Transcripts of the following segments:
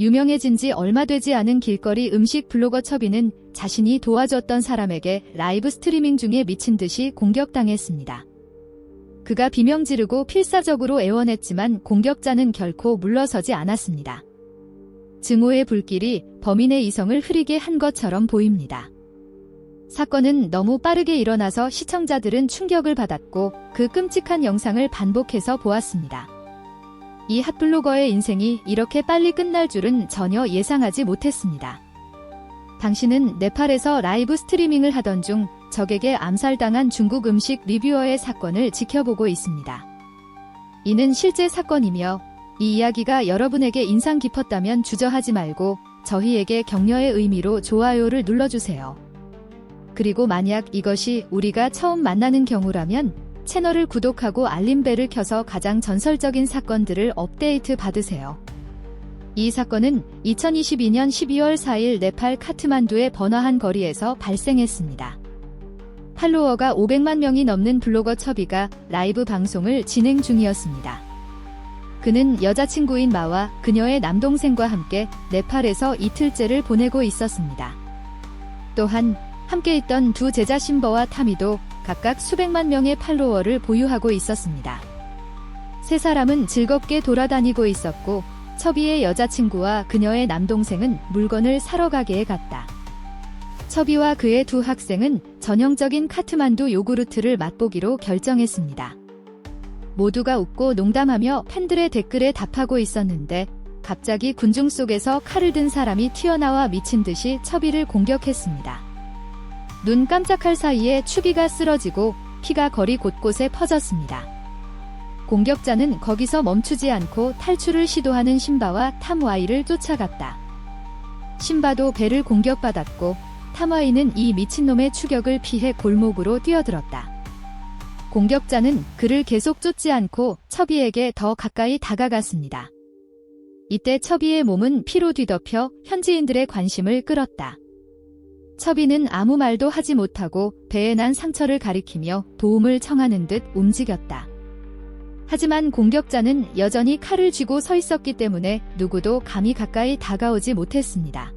유명해진 지 얼마 되지 않은 길거리 음식 블로거 첩이는 자신이 도와줬던 사람에게 라이브 스트리밍 중에 미친 듯이 공격당했습니다. 그가 비명 지르고 필사적으로 애원했지만 공격자는 결코 물러서지 않았습니다. 증오의 불길이 범인의 이성을 흐리게 한 것처럼 보입니다. 사건은 너무 빠르게 일어나서 시청자들은 충격을 받았고 그 끔찍한 영상을 반복해서 보았습니다. 이 핫블로거의 인생이 이렇게 빨리 끝날 줄은 전혀 예상하지 못했습니다. 당신은 네팔에서 라이브 스트리밍을 하던 중 적에게 암살당한 중국 음식 리뷰어의 사건을 지켜보고 있습니다. 이는 실제 사건이며 이 이야기가 여러분에게 인상 깊었다면 주저하지 말고 저희에게 격려의 의미로 좋아요를 눌러주세요. 그리고 만약 이것이 우리가 처음 만나는 경우라면 채널을 구독하고 알림벨을 켜서 가장 전설적인 사건들을 업데이트 받으세요. 이 사건은 2022년 12월 4일 네팔 카트만두의 번화한 거리에서 발생했습니다. 팔로워가 500만 명이 넘는 블로거 첩이가 라이브 방송을 진행 중이었습니다. 그는 여자친구인 마와 그녀의 남동생과 함께 네팔에서 이틀째를 보내고 있었습니다. 또한 함께 있던 두 제자 심버와 타미도 각각 수백만 명의 팔로워를 보유하고 있었습니다. 세 사람은 즐겁게 돌아다니고 있었고 첩이의 여자친구와 그녀의 남동생은 물건을 사러 가게에 갔다. 첩이와 그의 두 학생은 전형적인 카트만두 요구르트를 맛보기로 결정했습니다. 모두가 웃고 농담하며 팬들의 댓글에 답하고 있었는데 갑자기 군중 속에서 칼을 든 사람이 튀어나와 미친 듯이 첩이를 공격했습니다. 눈 깜짝할 사이에 추비가 쓰러지고 피가 거리 곳곳에 퍼졌습니다. 공격자는 거기서 멈추지 않고 탈출을 시도하는 심바와 탐와이를 쫓아갔다. 심바도 배를 공격받았고 탐와이는 이 미친놈의 추격을 피해 골목으로 뛰어들었다. 공격자는 그를 계속 쫓지 않고 첩이에게 더 가까이 다가갔습니다. 이때 첩이의 몸은 피로 뒤덮여 현지인들의 관심을 끌었다. 첩이는 아무 말도 하지 못하고 배에 난 상처를 가리키며 도움을 청하는 듯 움직였다. 하지만 공격자는 여전히 칼을 쥐고 서 있었기 때문에 누구도 감히 가까이 다가오지 못했습니다.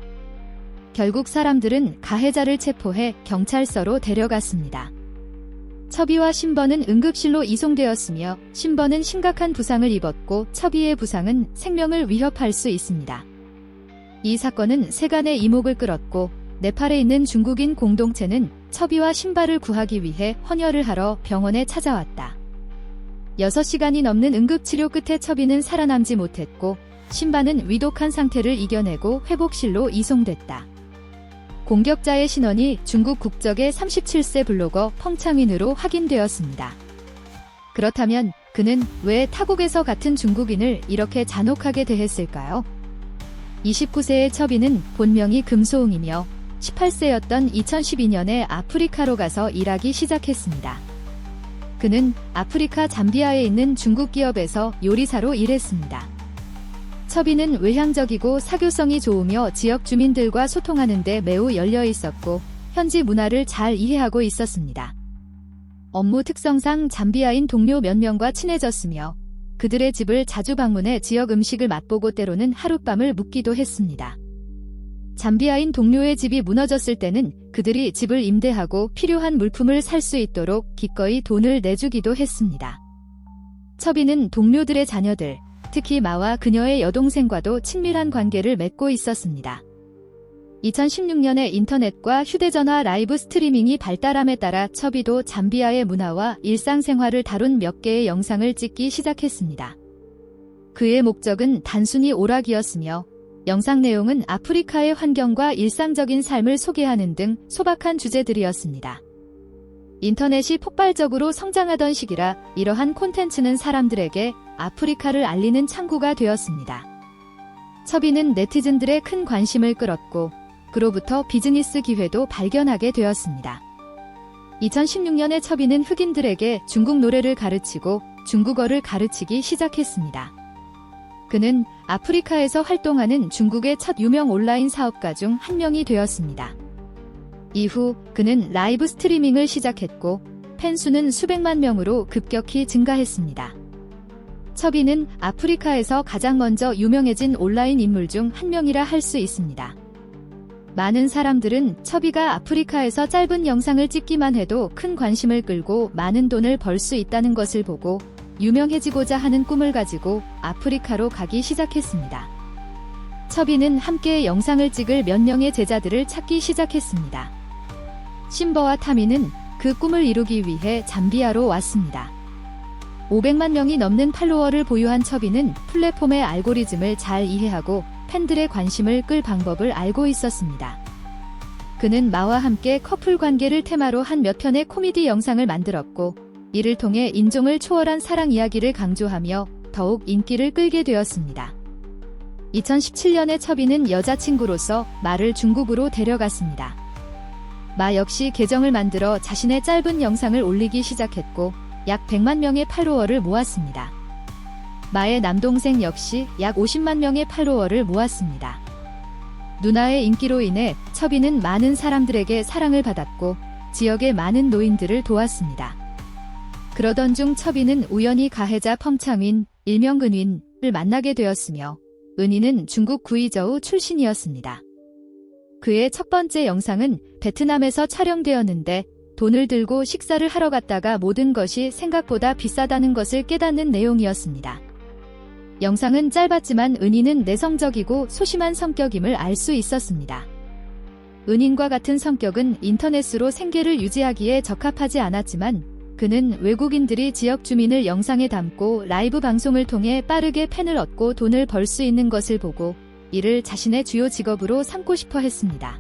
결국 사람들은 가해자를 체포해 경찰서로 데려갔습니다. 첩이와 심버는 응급실로 이송되었으며 심버는 심각한 부상을 입었고 첩이의 부상은 생명을 위협할 수 있습니다. 이 사건은 세간의 이목을 끌었고 네팔에 있는 중국인 공동체는 첩이와 심바를 구하기 위해 헌혈을 하러 병원에 찾아왔다. 6시간이 넘는 응급치료 끝에 첩이는 살아남지 못했고 심바는 위독한 상태를 이겨내고 회복실로 이송됐다. 공격자의 신원이 중국 국적의 37세 블로거 펑창윈으로 확인되었습니다. 그렇다면 그는 왜 타국에서 같은 중국인을 이렇게 잔혹하게 대했을까요? 29세의 첩이는 본명이 금소웅이며 18세였던 2012년에 아프리카로 가서 일하기 시작했습니다. 그는 아프리카 잠비아에 있는 중국 기업에서 요리사로 일했습니다. 첩이는 외향적이고 사교성이 좋으며 지역 주민들과 소통하는 데 매우 열려 있었고 현지 문화를 잘 이해하고 있었습니다. 업무 특성상 잠비아인 동료 몇 명과 친해졌으며 그들의 집을 자주 방문해 지역 음식을 맛보고 때로는 하룻밤을 묵기도 했습니다. 잠비아인 동료의 집이 무너졌을 때는 그들이 집을 임대하고 필요한 물품을 살 수 있도록 기꺼이 돈을 내주기도 했습니다. 첩이는 동료들의 자녀들, 특히 마와 그녀의 여동생과도 친밀한 관계를 맺고 있었습니다. 2016년에 인터넷과 휴대전화 라이브 스트리밍이 발달함에 따라 첩이도 잠비아의 문화와 일상생활을 다룬 몇 개의 영상을 찍기 시작했습니다. 그의 목적은 단순히 오락이었으며 영상 내용은 아프리카의 환경과 일상적인 삶을 소개하는 등 소박한 주제들이었습니다. 인터넷이 폭발적으로 성장하던 시기라 이러한 콘텐츠는 사람들에게 아프리카를 알리는 창구가 되었습니다. 첩이는 네티즌들의 큰 관심을 끌었고 그로부터 비즈니스 기회도 발견하게 되었습니다. 2016년에 첩이는 흑인들에게 중국 노래를 가르치고 중국어를 가르치기 시작했습니다. 그는 아프리카에서 활동하는 중국의 첫 유명 온라인 사업가 중 한 명이 되었습니다. 이후 그는 라이브 스트리밍을 시작했고 팬 수는 수백만 명으로 급격히 증가했습니다. 첩이는 아프리카에서 가장 먼저 유명해진 온라인 인물 중 한 명이라 할 수 있습니다. 많은 사람들은 첩이가 아프리카에서 짧은 영상을 찍기만 해도 큰 관심을 끌고 많은 돈을 벌 수 있다는 것을 보고 유명해지고자 하는 꿈을 가지고 아프리카로 가기 시작했습니다. 첩이는 함께 영상을 찍을 몇 명의 제자들을 찾기 시작했습니다. 심버와 타미는 그 꿈을 이루기 위해 잠비아로 왔습니다. 500만 명이 넘는 팔로워를 보유한 첩이는 플랫폼의 알고리즘을 잘 이해하고 팬들의 관심을 끌 방법을 알고 있었습니다. 그는 마와 함께 커플 관계를 테마로 한 몇 편의 코미디 영상을 만들었고 이를 통해 인종을 초월한 사랑 이야기를 강조하며 더욱 인기를 끌게 되었습니다. 2017년에 첩이는 여자친구로서 마를 중국으로 데려갔습니다. 마 역시 계정을 만들어 자신의 짧은 영상을 올리기 시작했고 약 100만 명의 팔로워를 모았습니다. 마의 남동생 역시 약 50만 명의 팔로워를 모았습니다. 누나의 인기로 인해 첩이는 많은 사람들에게 사랑을 받았고 지역의 많은 노인들을 도왔습니다. 그러던 중 첩이는 우연히 가해자 펑창윈, 일명 은윈을 만나게 되었으며 은윈은 중국 구이저우 출신이었습니다. 그의 첫 번째 영상은 베트남에서 촬영되었는데 돈을 들고 식사를 하러 갔다가 모든 것이 생각보다 비싸다는 것을 깨닫는 내용이었습니다. 영상은 짧았지만 은인은 내성적이고 소심한 성격임을 알 수 있었습니다. 은인과 같은 성격은 인터넷으로 생계를 유지하기에 적합하지 않았지만 그는 외국인들이 지역 주민을 영상에 담고 라이브 방송을 통해 빠르게 팬을 얻고 돈을 벌 수 있는 것을 보고 이를 자신의 주요 직업으로 삼고 싶어 했습니다.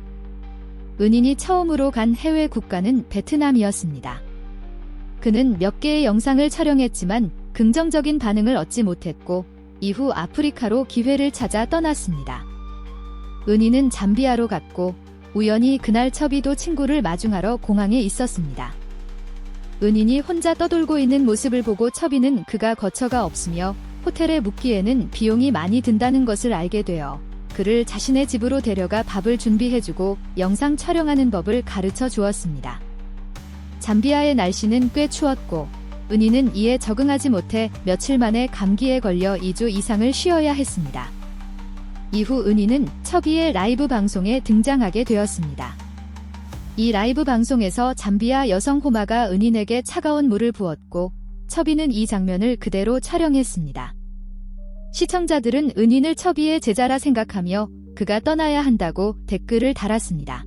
은인이 처음으로 간 해외 국가는 베트남이었습니다. 그는 몇 개의 영상을 촬영했지만 긍정적인 반응을 얻지 못했고 이후 아프리카로 기회를 찾아 떠났습니다. 은인은 잠비아로 갔고 우연히 그날 첩이도 친구를 마중하러 공항에 있었습니다. 은인이 혼자 떠돌고 있는 모습을 보고 첩이는 그가 거처가 없으며 호텔에 묵기에는 비용이 많이 든다는 것을 알게 되어 그를 자신의 집으로 데려가 밥을 준비해주고 영상 촬영하는 법을 가르쳐 주었습니다. 잠비아의 날씨는 꽤 추웠고 은인은 이에 적응하지 못해 며칠 만에 감기에 걸려 2주 이상을 쉬어야 했습니다. 이후 은인은 첩이의 라이브 방송에 등장하게 되었습니다. 이 라이브 방송에서 잠비아 여성 호마가 은인에게 차가운 물을 부었고 첩이는 이 장면을 그대로 촬영했습니다. 시청자들은 은인을 첩이의 제자라 생각하며 그가 떠나야 한다고 댓글을 달았습니다.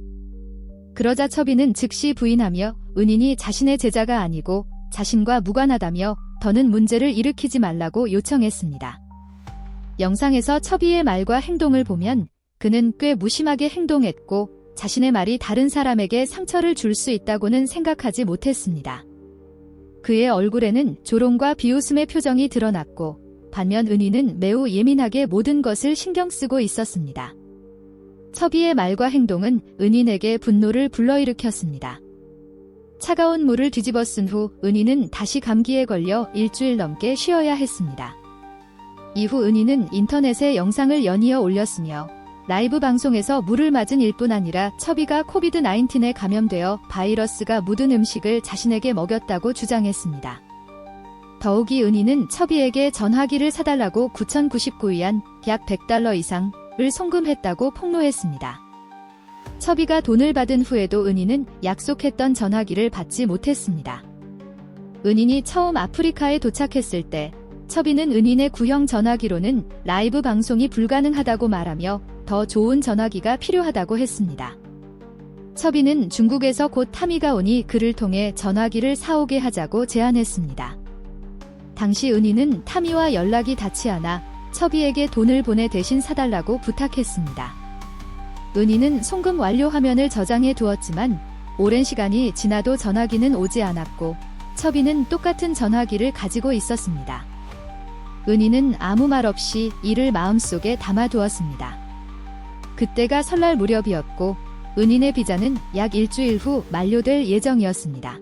그러자 첩이는 즉시 부인하며 은인이 자신의 제자가 아니고 자신과 무관하다며 더는 문제를 일으키지 말라고 요청했습니다. 영상에서 첩이의 말과 행동을 보면 그는 꽤 무심하게 행동했고 자신의 말이 다른 사람에게 상처를 줄 수 있다고는 생각하지 못했습니다. 그의 얼굴에는 조롱과 비웃음의 표정이 드러났고 반면 은인은 매우 예민하게 모든 것을 신경 쓰고 있었습니다. 첩이의 말과 행동은 은인에게 분노를 불러일으켰습니다. 차가운 물을 뒤집어 쓴 후 은인은 다시 감기에 걸려 일주일 넘게 쉬어야 했습니다. 이후 은인은 인터넷에 영상을 연이어 올렸으며 라이브 방송에서 물을 맞은 일뿐 아니라 첩이가 코비드-19에 감염되어 바이러스가 묻은 음식을 자신에게 먹였다고 주장했습니다. 더욱이 은인은 첩이에게 전화기를 사달라고 9,099위안 약 $100 이상을 송금했다고 폭로했습니다. 첩이가 돈을 받은 후에도 은인은 약속했던 전화기를 받지 못했습니다. 은인이 처음 아프리카에 도착했을 때 첩이는 은인의 구형 전화기로는 라이브 방송이 불가능하다고 말하며 더 좋은 전화기가 필요하다고 했습니다. 첩이는 중국에서 곧 타미가 오니 그를 통해 전화기를 사오게 하자고 제안했습니다. 당시 은인은 타미와 연락이 닿지 않아 첩이에게 돈을 보내 대신 사달라고 부탁했습니다. 은인은 송금 완료 화면을 저장해 두었지만 오랜 시간이 지나도 전화기는 오지 않았고 첩이는 똑같은 전화기를 가지고 있었습니다. 은인은 아무 말 없이 이를 마음속에 담아두었습니다. 그때가 설날 무렵이었고 은인의 비자는 약 일주일 후 만료될 예정이었습니다.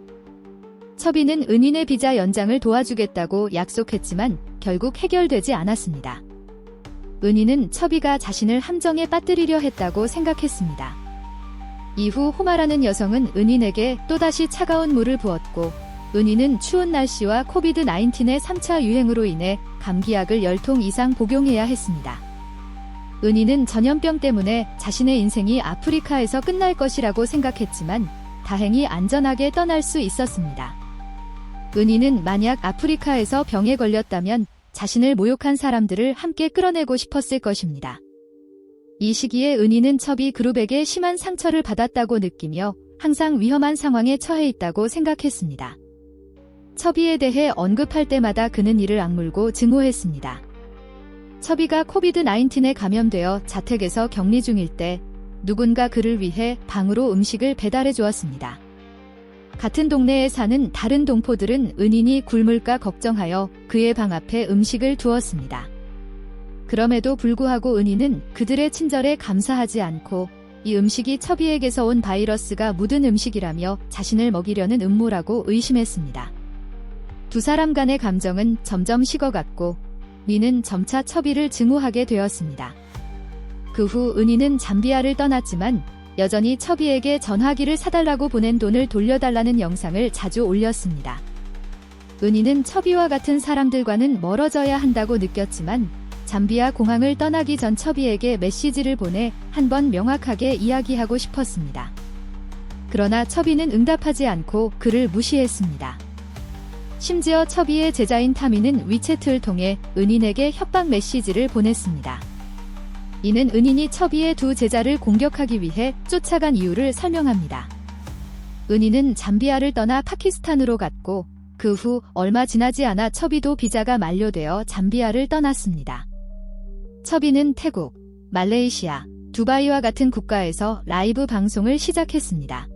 첩이는 은인의 비자 연장을 도와주겠다고 약속했지만 결국 해결되지 않았습니다. 은인은 첩이가 자신을 함정에 빠뜨리려 했다고 생각했습니다. 이후 호마라는 여성은 은인에게 또다시 차가운 물을 부었고 은희는 추운 날씨와 코비드-19의 3차 유행으로 인해 감기약을 10통 이상 복용해야 했습니다. 은희는 전염병 때문에 자신의 인생이 아프리카에서 끝날 것이라고 생각했지만 다행히 안전하게 떠날 수 있었습니다. 은희는 만약 아프리카에서 병에 걸렸다면 자신을 모욕한 사람들을 함께 끌어내고 싶었을 것입니다. 이 시기에 은희는 첩이 그룹에게 심한 상처를 받았다고 느끼며 항상 위험한 상황에 처해 있다고 생각했습니다. 첩이에 대해 언급할 때마다 그는 이를 악물고 증오했습니다. 첩이가 코비드-19에 감염되어 자택에서 격리 중일 때 누군가 그를 위해 방으로 음식을 배달해 주었습니다. 같은 동네에 사는 다른 동포들은 은인이 굶을까 걱정하여 그의 방 앞에 음식을 두었습니다. 그럼에도 불구하고 은희는 그들의 친절에 감사하지 않고 이 음식이 첩이에게서 온 바이러스가 묻은 음식이라며 자신을 먹이려는 음모라고 의심했습니다. 두 사람 간의 감정은 점점 식어갔고 은희는 점차 첩이를 증오하게 되었습니다. 그 후 은희는 잠비아를 떠났지만 여전히 첩이에게 전화기를 사달라고 보낸 돈을 돌려달라는 영상을 자주 올렸습니다. 은희는 첩이와 같은 사람들과는 멀어져야 한다고 느꼈지만 잠비아 공항을 떠나기 전 첩이에게 메시지를 보내 한 번 명확하게 이야기하고 싶었습니다. 그러나 첩이는 응답하지 않고 그를 무시했습니다. 심지어 첩이의 제자인 타미는 위챗을 통해 은인에게 협박 메시지를 보냈습니다. 이는 은인이 첩이의 두 제자를 공격하기 위해 쫓아간 이유를 설명합니다. 은인은 잠비아를 떠나 파키스탄으로 갔고 그 후 얼마 지나지 않아 첩이도 비자가 만료되어 잠비아를 떠났습니다. 첩이는 태국, 말레이시아, 두바이와 같은 국가에서 라이브 방송을 시작했습니다.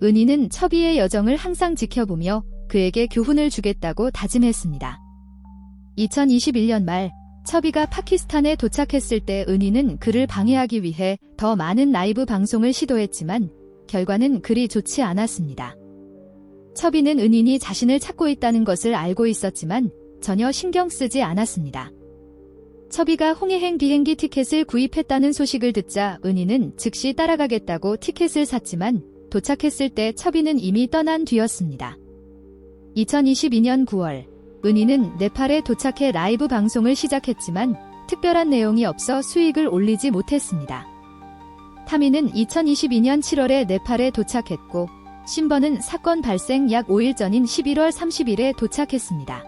은희는 첩이의 여정을 항상 지켜보며 그에게 교훈을 주겠다고 다짐했습니다. 2021년 말 첩이가 파키스탄에 도착했을 때 은희는 그를 방해하기 위해 더 많은 라이브 방송을 시도했지만 결과는 그리 좋지 않았습니다. 첩이는 은인이 자신을 찾고 있다는 것을 알고 있었지만 전혀 신경 쓰지 않았습니다. 첩이가 홍해행 비행기 티켓을 구입했다는 소식을 듣자 은희는 즉시 따라가겠다고 티켓을 샀지만 도착했을 때 첩이는 이미 떠난 뒤였습니다. 2022년 9월 은희는 네팔에 도착해 라이브 방송을 시작했지만 특별한 내용이 없어 수익을 올리지 못했습니다. 타미는 2022년 7월에 네팔에 도착했고 신번은 사건 발생 약 5일 전인 11월 30일에 도착했습니다.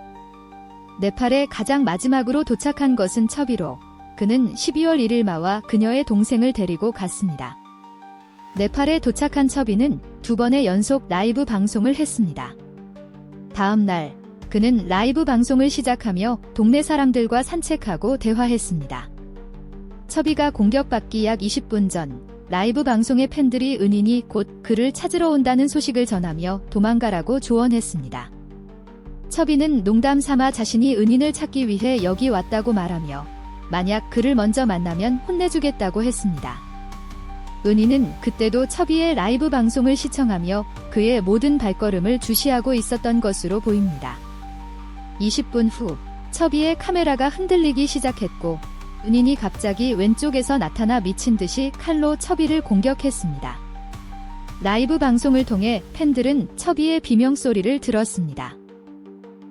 네팔에 가장 마지막으로 도착한 것은 첩이로 그는 12월 1일 마와 그녀의 동생을 데리고 갔습니다. 네팔에 도착한 첩이는 2번의 연속 라이브 방송을 했습니다. 다음 날 그는 라이브 방송을 시작하며 동네 사람들과 산책하고 대화했습니다. 첩이가 공격받기 약 20분 전 라이브 방송의 팬들이 은인이 곧 그를 찾으러 온다는 소식을 전하며 도망가라고 조언했습니다. 첩이는 농담 삼아 자신이 은인을 찾기 위해 여기 왔다고 말하며 만약 그를 먼저 만나면 혼내주겠다고 했습니다. 은희는 그때도 첩이의 라이브 방송을 시청하며 그의 모든 발걸음을 주시하고 있었던 것으로 보입니다. 20분 후 첩이의 카메라가 흔들리기 시작했고 은인이 갑자기 왼쪽에서 나타나 미친 듯이 칼로 첩이를 공격했습니다. 라이브 방송을 통해 팬들은 첩이의 비명소리를 들었습니다.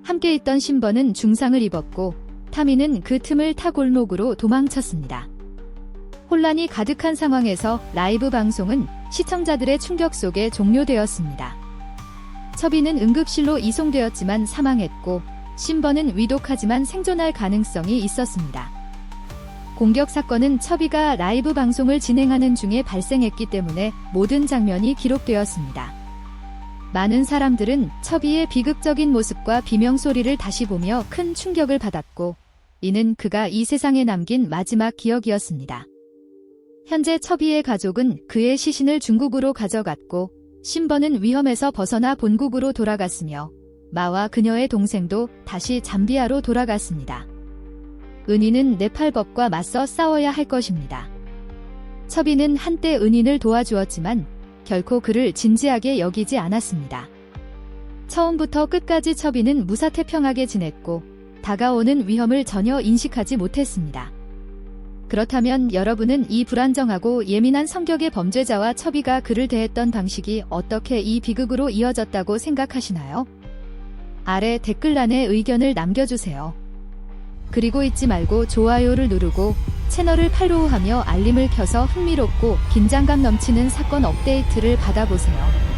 함께 있던 신번은 중상을 입었고 타미는 그 틈을 타 골목으로 도망쳤습니다. 혼란이 가득한 상황에서 라이브 방송은 시청자들의 충격 속에 종료되었습니다. 첩이는 응급실로 이송되었지만 사망했고 신번은 위독하지만 생존할 가능성이 있었습니다. 공격 사건은 첩이가 라이브 방송을 진행하는 중에 발생했기 때문에 모든 장면이 기록되었습니다. 많은 사람들은 첩이의 비극적인 모습과 비명소리를 다시 보며 큰 충격을 받았고 이는 그가 이 세상에 남긴 마지막 기억이었습니다. 현재 첩이의 가족은 그의 시신을 중국으로 가져갔고 신번은 위험에서 벗어나 본국으로 돌아갔으며 마와 그녀의 동생도 다시 잠비아로 돌아갔습니다. 은희는 네팔법과 맞서 싸워야 할 것입니다. 첩이는 한때 은인을 도와주었지만 결코 그를 진지하게 여기지 않았습니다. 처음부터 끝까지 첩이는 무사태평하게 지냈고 다가오는 위험을 전혀 인식하지 못했습니다. 그렇다면 여러분은 이 불안정하고 예민한 성격의 범죄자와 첩이가 그를 대했던 방식이 어떻게 이 비극으로 이어졌다고 생각하시나요? 아래 댓글란에 의견을 남겨주세요. 그리고 잊지 말고 좋아요를 누르고 채널을 팔로우하며 알림을 켜서 흥미롭고 긴장감 넘치는 사건 업데이트를 받아보세요.